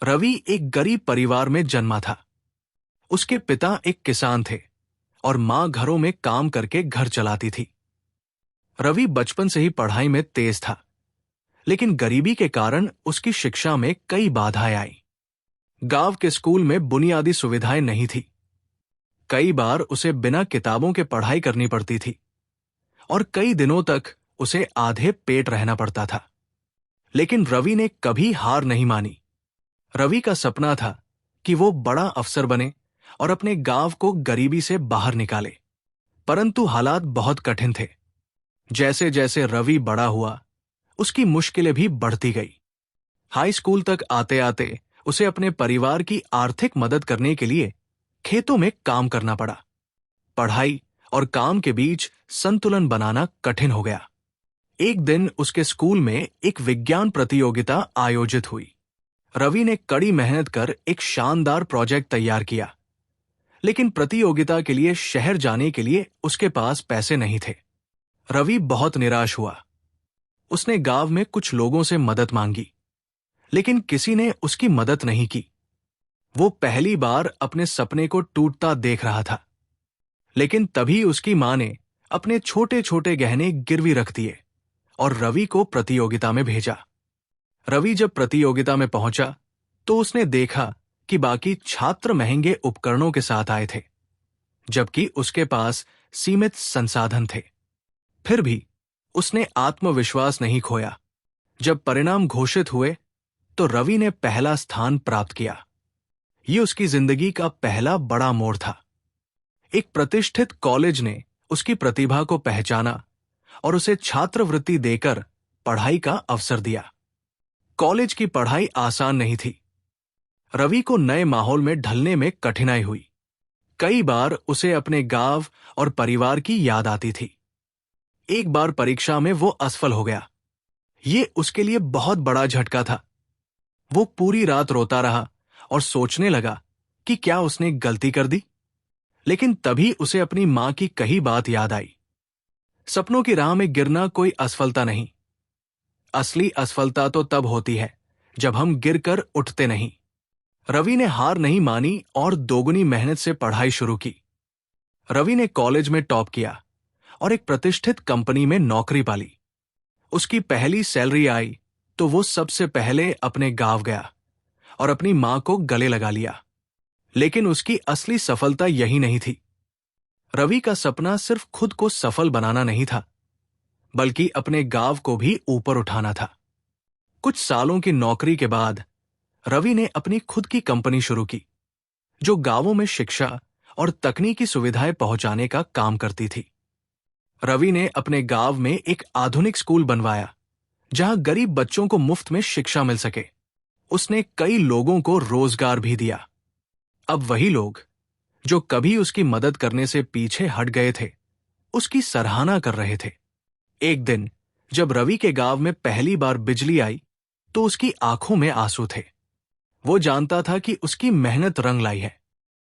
रवि एक गरीब परिवार में जन्मा था। उसके पिता एक किसान थे और मां घरों में काम करके घर चलाती थी। रवि बचपन से ही पढ़ाई में तेज था, लेकिन गरीबी के कारण उसकी शिक्षा में कई बाधाएं आई। गांव के स्कूल में बुनियादी सुविधाएं नहीं थी। कई बार उसे बिना किताबों के पढ़ाई करनी पड़ती थी और कई दिनों तक उसे आधे पेट रहना पड़ता था। लेकिन रवि ने कभी हार नहीं मानी। रवि का सपना था कि वो बड़ा अफसर बने और अपने गांव को गरीबी से बाहर निकाले। परंतु हालात बहुत कठिन थे। जैसे जैसे रवि बड़ा हुआ, उसकी मुश्किलें भी बढ़ती गई। हाई स्कूल तक आते आते उसे अपने परिवार की आर्थिक मदद करने के लिए खेतों में काम करना पड़ा। पढ़ाई और काम के बीच संतुलन बनाना कठिन हो गया। एक दिन उसके स्कूल में एक विज्ञान प्रतियोगिता आयोजित हुई। रवि ने कड़ी मेहनत कर एक शानदार प्रोजेक्ट तैयार किया, लेकिन प्रतियोगिता के लिए शहर जाने के लिए उसके पास पैसे नहीं थे। रवि बहुत निराश हुआ। उसने गांव में कुछ लोगों से मदद मांगी, लेकिन किसी ने उसकी मदद नहीं की। वो पहली बार अपने सपने को टूटता देख रहा था। लेकिन तभी उसकी मां ने अपने छोटे छोटे गहने गिरवी रख दिए और रवि को प्रतियोगिता में भेजा। रवि जब प्रतियोगिता में पहुंचा तो उसने देखा कि बाकी छात्र महंगे उपकरणों के साथ आए थे, जबकि उसके पास सीमित संसाधन थे। फिर भी उसने आत्मविश्वास नहीं खोया। जब परिणाम घोषित हुए तो रवि ने पहला स्थान प्राप्त किया। ये उसकी जिंदगी का पहला बड़ा मोड़ था। एक प्रतिष्ठित कॉलेज ने उसकी प्रतिभा को पहचाना और उसे छात्रवृत्ति देकर पढ़ाई का अवसर दिया। कॉलेज की पढ़ाई आसान नहीं थी। रवि को नए माहौल में ढलने में कठिनाई हुई। कई बार उसे अपने गांव और परिवार की याद आती थी। एक बार परीक्षा में वो असफल हो गया। ये उसके लिए बहुत बड़ा झटका था। वो पूरी रात रोता रहा और सोचने लगा कि क्या उसने गलती कर दी। लेकिन तभी उसे अपनी मां की कही बात याद आई। सपनों की राह में गिरना कोई असफलता नहीं। असली असफलता तो तब होती है जब हम गिरकर उठते नहीं। रवि ने हार नहीं मानी और दोगुनी मेहनत से पढ़ाई शुरू की। रवि ने कॉलेज में टॉप किया और एक प्रतिष्ठित कंपनी में नौकरी पाली। उसकी पहली सैलरी आई तो वो सबसे पहले अपने गांव गया और अपनी मां को गले लगा लिया। लेकिन उसकी असली सफलता यही नहीं थी। रवि का सपना सिर्फ खुद को सफल बनाना नहीं था, बल्कि अपने गांव को भी ऊपर उठाना था। कुछ सालों की नौकरी के बाद रवि ने अपनी खुद की कंपनी शुरू की, जो गांवों में शिक्षा और तकनीकी सुविधाएं पहुंचाने का काम करती थी। रवि ने अपने गांव में एक आधुनिक स्कूल बनवाया, जहां गरीब बच्चों को मुफ्त में शिक्षा मिल सके। उसने कई लोगों को रोजगार भी दिया। अब वही लोग जो कभी उसकी मदद करने से पीछे हट गए थे, उसकी सराहना कर रहे थे। एक दिन जब रवि के गांव में पहली बार बिजली आई तो उसकी आंखों में आंसू थे। वो जानता था कि उसकी मेहनत रंग लाई है।